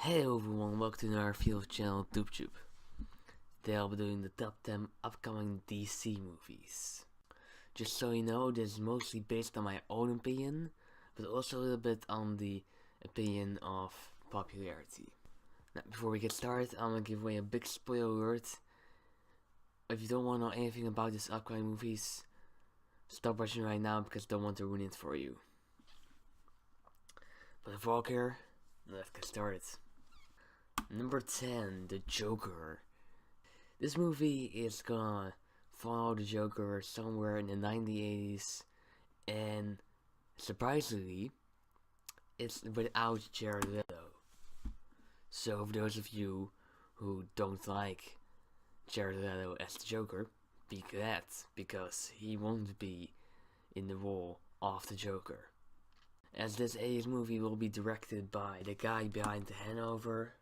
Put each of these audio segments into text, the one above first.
Hey everyone, welcome to our field channel TubeTube. Today I'll be doing the top 10 upcoming DC movies. Just so you know, this is mostly based on my own opinion, but also a little bit on the opinion of popularity. Now, before we get started, I'm gonna give away a big spoiler alert. If you don't want to know anything about these upcoming movies, stop watching right now because I don't want to ruin it for you. But if we're all here, let's get started. Number 10, The Joker. This movie is gonna follow the Joker somewhere in the 1980s, and surprisingly, it's without Jared Leto. So for those of you who don't like Jared Leto as the Joker, be glad, because he won't be in the role of the Joker. As this 80s movie will be directed by the guy behind The Hangover,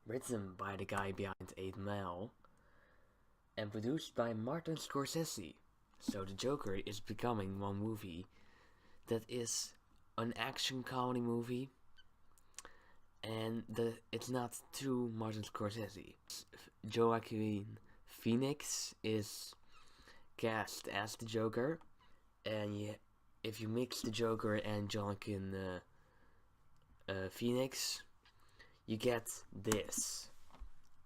written by the guy behind 8 Mile, and produced by Martin Scorsese. So the Joker is becoming one movie that is an action comedy movie, and it's not too Martin Scorsese. Joaquin Phoenix is cast as the Joker, and if you mix the Joker and Joaquin Phoenix, you get this,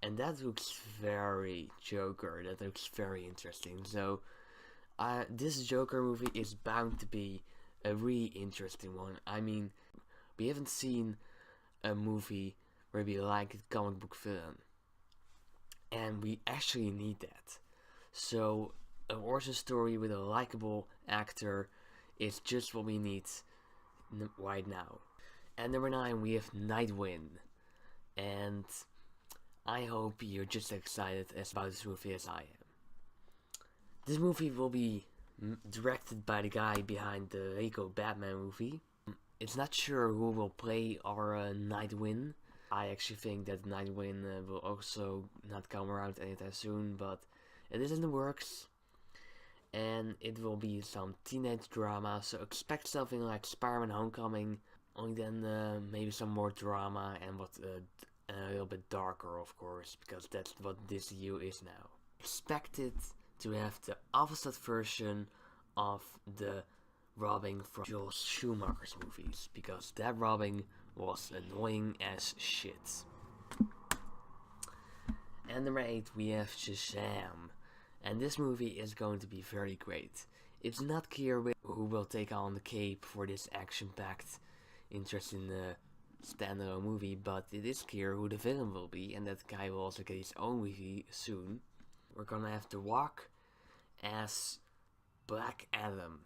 and that looks very Joker. That looks very interesting. So this Joker movie is bound to be a really interesting one. I mean, we haven't seen a movie where we like a comic book film, and we actually need that. So an origin story with a likable actor is just what we need right now. And number 9, we have Nightwind. And I hope you're just as excited about this movie as I am. This movie will be directed by the guy behind the Lego Batman movie. It's not sure who will play our Nightwind. I actually think that Nightwind will also not come around anytime soon, but it is in the works. And it will be some teenage drama, so expect something like Spider-Man Homecoming, only then maybe some more drama and a little bit darker, of course, because that's what this DCU is now. Expect it to have the opposite version of the Robin from Joel Schumacher's movies, because that Robin was annoying as shit. And number 8, we have Shazam. And this movie is going to be very great. It's not clear who will take on the cape for this action-packed, interesting standalone movie, but it is clear who the villain will be, and that guy will also get his own movie soon. We're gonna have The Rock as Black Adam.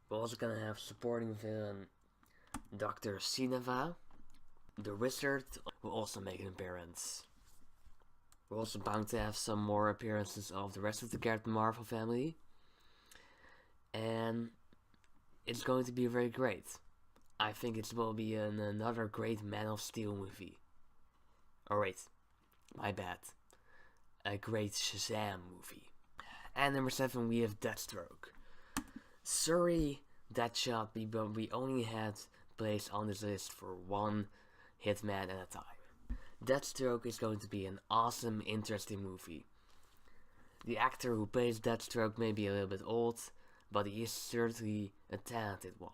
We're also gonna have supporting villain Dr. Sinava. The Wizard will also make an appearance. We're also bound to have some more appearances of the rest of the Captain Marvel family. And it's going to be very great. I think it will be another great Man of Steel movie. Oh wait, my bad. A great Shazam movie. And number 7, we have Deathstroke. Sorry, Deadshot, but we only had place on this list for one hitman at a time. Deathstroke is going to be an awesome, interesting movie. The actor who plays Deathstroke may be a little bit old, but he is certainly a talented one.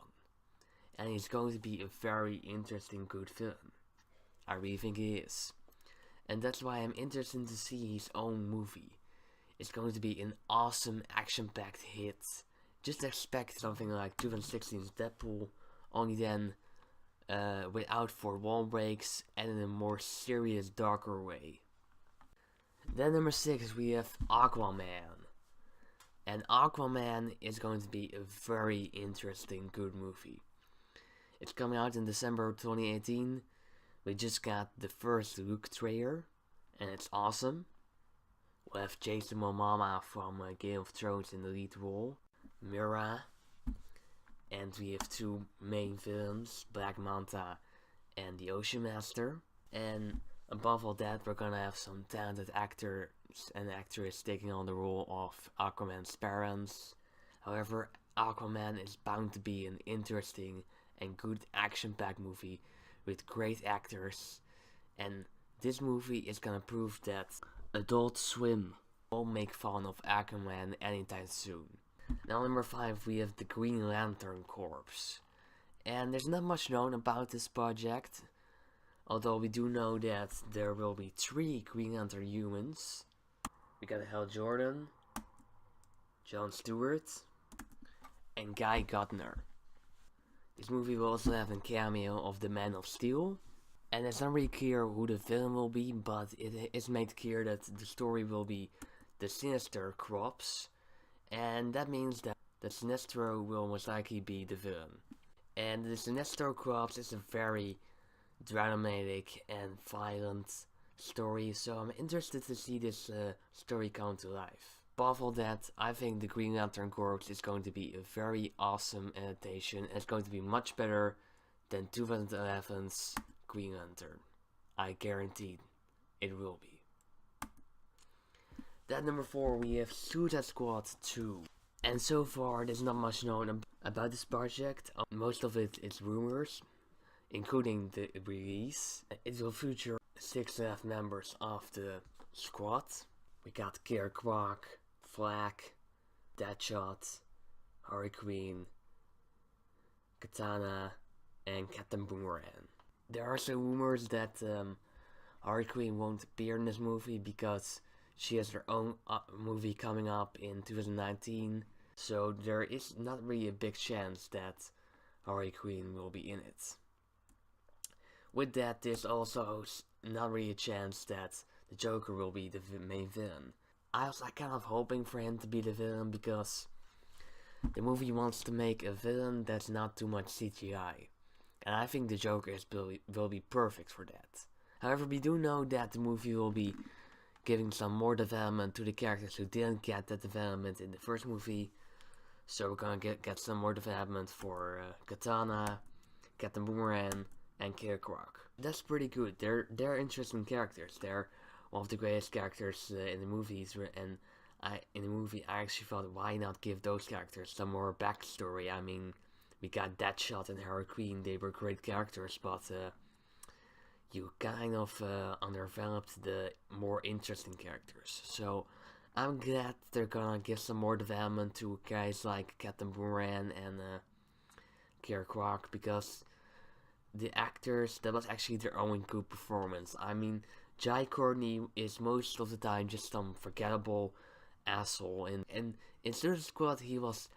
And he's going to be a very interesting, good film. I really think he is. And that's why I'm interested to see his own movie. It's going to be an awesome, action-packed hit. Just expect something like 2016's Deadpool, only then without 4 wall breaks and in a more serious, darker way. Then number 6, we have Aquaman. And Aquaman is going to be a very interesting, good movie. It's coming out in December 2018. We just got the first look trailer, and it's awesome. We'll have Jason Momoa from Game of Thrones in the lead role, Mira, and we have 2 main villains, Black Manta and the Ocean Master. And above all that, we're gonna have some talented actors and actresses taking on the role of Aquaman's parents. However, Aquaman is bound to be an interesting and good action-packed movie with great actors And this movie is gonna prove that Adult Swim won't make fun of Aquaman anytime soon. Now number 5 we have the Green Lantern Corps. And there's not much known about this project, although we do know that there will be 3 Green Lantern humans. We got Hal Jordan, Jon Stewart, and Guy Gardner. This movie will also have a cameo of the Man of Steel. And it's not really clear who the villain will be, but it is made clear that the story will be the Sinister Corps. And that means that the Sinestro will most likely be the villain. And the Sinestro Corps is a very dramatic and violent story, so I'm interested to see this story come to life. Above all that, I think the Green Lantern Corps is going to be a very awesome adaptation, and it's going to be much better than 2011's Green Lantern. I guarantee it will be. Then number 4 we have Suitor Squad 2. And so far there's not much known about this project. Most of it is rumors, including the release. It will feature 6 members of the squad. We got Killer Croc, Flag, Deadshot, Harley Quinn, Katana, and Captain Boomerang. There are some rumors that Harley Quinn won't appear in this movie because she has her own movie coming up in 2019. So there is not really a big chance that Harley Quinn will be in it. With that, there's also not really a chance that the Joker will be the main villain. I was kind of hoping for him to be the villain because the movie wants to make a villain that's not too much CGI. And I think the Joker will be perfect for that. However, we do know that the movie will be giving some more development to the characters who didn't get that development in the first movie. So we're gonna get some more development for Katana, Captain Boomerang, and Killer Croc. That's pretty good. They're interesting characters. They're one of the greatest characters in the movies, and I actually thought, why not give those characters some more backstory? I mean, we got Deadshot and Harley Quinn. They were great characters, but you kind of underdeveloped the more interesting characters. So I'm glad they're gonna give some more development to guys like Captain Boomerang and Killer Croc, because the actors, that was actually their own good performance. I mean, Jai Courtney is most of the time just some forgettable asshole, and in Suitor Squad he was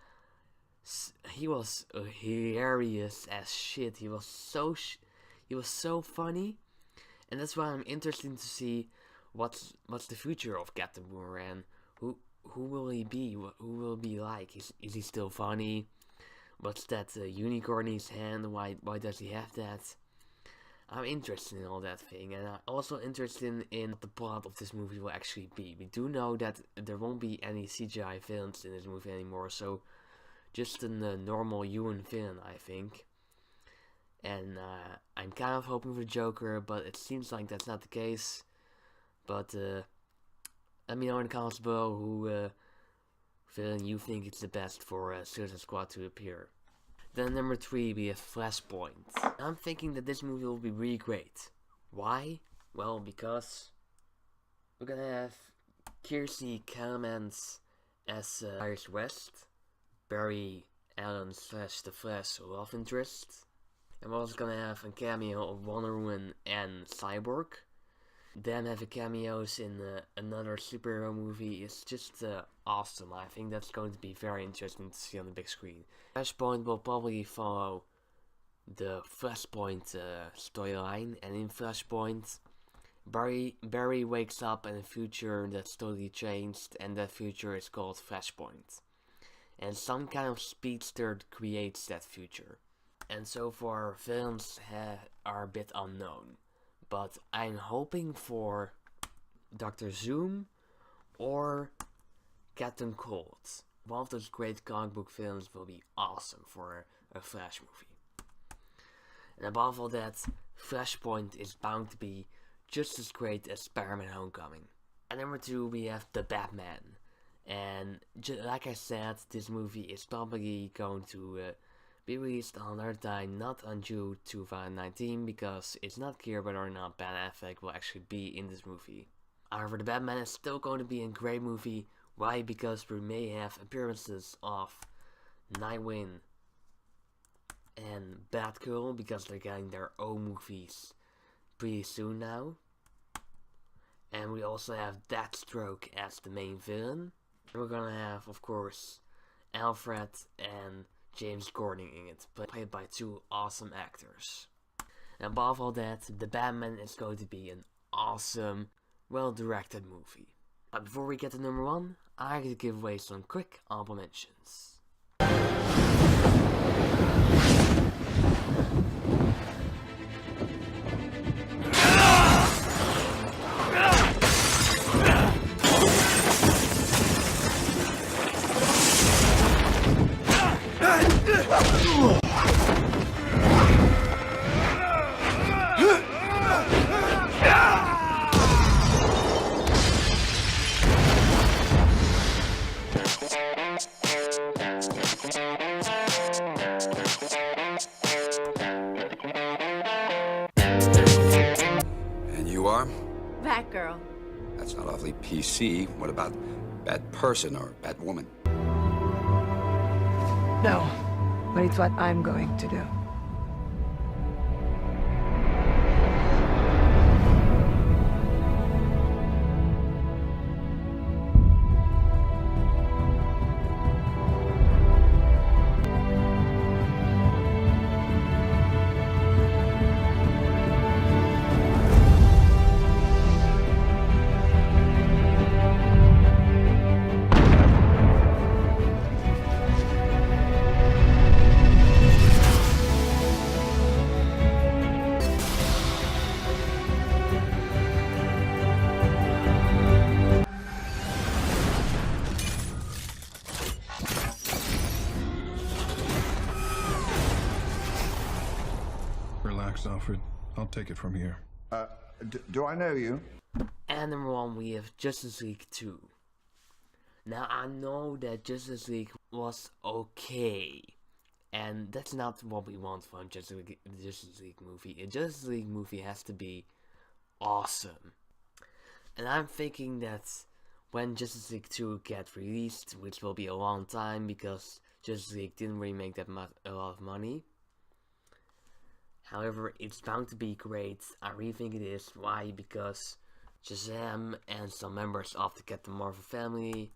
hilarious as shit. He was so funny, and that's why I'm interested to see what's the future of Captain Boomerang. Who will he be? Who will he be like? Is he still funny? What's that unicorn in his hand? Why does he have that? I'm interested in all that thing, and I'm also interested in what the plot of this movie will actually be. We do know that there won't be any CGI villains in this movie anymore, so just a normal human villain, I think. And I'm kind of hoping for Joker, but it seems like that's not the case. But let me know in the comments below who villain you think is the best for Suicide Squad to appear. Then number 3 we have Flashpoint. I'm thinking that this movie will be really great. Why? Well, because we're gonna have Kiersey Clemens as Iris West, Barry Allen / The Flash love interest, and we're also gonna have a cameo of Wonder Woman and Cyborg. Them having cameos in another superhero movie is just awesome. I think that's going to be very interesting to see on the big screen. Flashpoint will probably follow the Flashpoint storyline, and in Flashpoint, Barry wakes up in a future that's totally changed, and that future is called Flashpoint. And some kind of speedster creates that future. And so far, villains are a bit unknown. But I'm hoping for Dr. Zoom or Captain Cold. One of those great comic book films will be awesome for a Flash movie. And above all that, Flashpoint is bound to be just as great as Spider-Man Homecoming. And number 2 we have The Batman. And like I said, this movie is probably going to be released on another time, not on June 2019, because it's not clear whether or not Ben Affleck will actually be in this movie. However, the Batman is still going to be a great movie. Why? Because we may have appearances of Nightwind and Batgirl, because they're getting their own movies pretty soon now. And we also have Deathstroke as the main villain. And we're gonna have, of course, Alfred and James Gordon in it, played by two awesome actors. And above all that, the Batman is going to be an awesome, well-directed movie. But before we get to number 1, I gotta give away some quick honorable mentions. And you are? Batgirl. That's not awfully PC. What about bad person or bad woman? No, but it's what I'm going to do. Relax, Alfred. I'll take it from here. Do I know you? And number 1, we have Justice League 2. Now, I know that Justice League was okay, and that's not what we want from Justice League movie. A Justice League movie has to be awesome. And I'm thinking that when Justice League 2 gets released, which will be a long time because Justice League didn't really make that a lot of money. However, it's bound to be great. I really think it is. Why? Because Shazam and some members of the Captain Marvel family,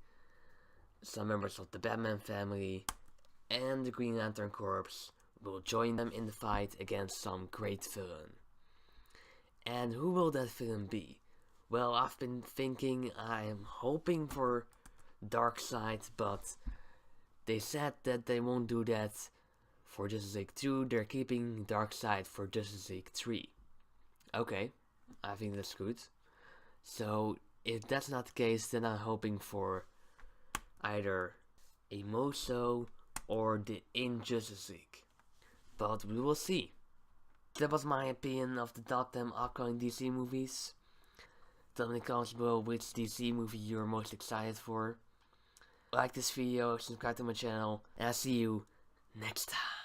some members of the Batman family, and the Green Lantern Corps will join them in the fight against some great villain. And who will that villain be? Well, I've been thinking, I am hoping for Darkseid, but they said that they won't do that for Justice League 2. They're keeping Darkseid for Justice League 3. Okay, I think that's good. So, if that's not the case, then I'm hoping for either a Moso or the Injustice League. But we will see. That was my opinion of the top 10 upcoming DC movies. Tell me in the comments below which DC movie you're most excited for. Like this video, subscribe to my channel, and I'll see you next time.